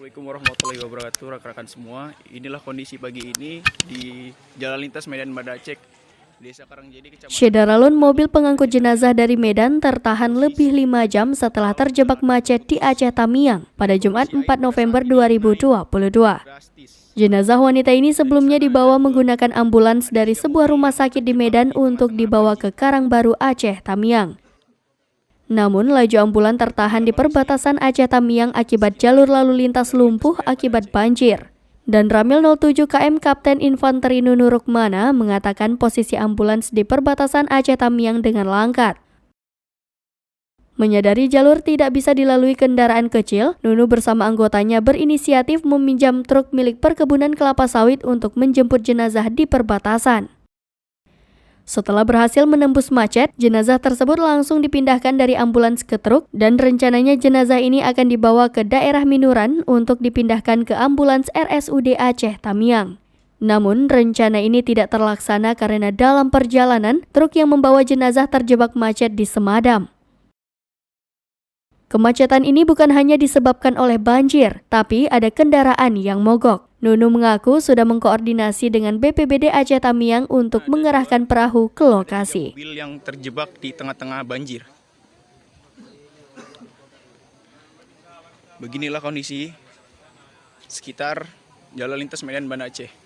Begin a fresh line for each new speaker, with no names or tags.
Assalamualaikum warahmatullahi wabarakatuh, rekan-rekan semua. Inilah kondisi pagi ini di Jalan Lintas Medan Banda Aceh, Desa Karangjadi, Kecamatan.
Syedaralun mobil pengangkut jenazah dari Medan tertahan lebih 5 jam setelah terjebak macet di Aceh Tamiang pada Jumat 4 November 2022. Jenazah wanita ini sebelumnya dibawa menggunakan ambulans dari sebuah rumah sakit di Medan untuk dibawa ke Karangbaru, Aceh Tamiang. Namun, laju ambulan tertahan di perbatasan Aceh Tamiang akibat jalur lalu lintas lumpuh akibat banjir. Dan Ramil 07 KM Kapten Infanteri Nunu Rukmana mengatakan posisi ambulans di perbatasan Aceh Tamiang dengan langkat. Menyadari jalur tidak bisa dilalui kendaraan kecil, Nunu bersama anggotanya berinisiatif meminjam truk milik perkebunan kelapa sawit untuk menjemput jenazah di perbatasan. Setelah berhasil menembus macet, jenazah tersebut langsung dipindahkan dari ambulans ke truk dan rencananya jenazah ini akan dibawa ke daerah Minuran untuk dipindahkan ke ambulans RSUD Aceh Tamiang. Namun, rencana ini tidak terlaksana karena dalam perjalanan, truk yang membawa jenazah terjebak macet di Semadam. Kemacetan ini bukan hanya disebabkan oleh banjir, tapi ada kendaraan yang mogok. Nunu mengaku sudah mengkoordinasi dengan BPBD Aceh Tamiang untuk mengerahkan perahu ke lokasi.
Mobil yang terjebak di tengah-tengah banjir. Beginilah kondisi sekitar Jalan Lintas Medan Banda Aceh.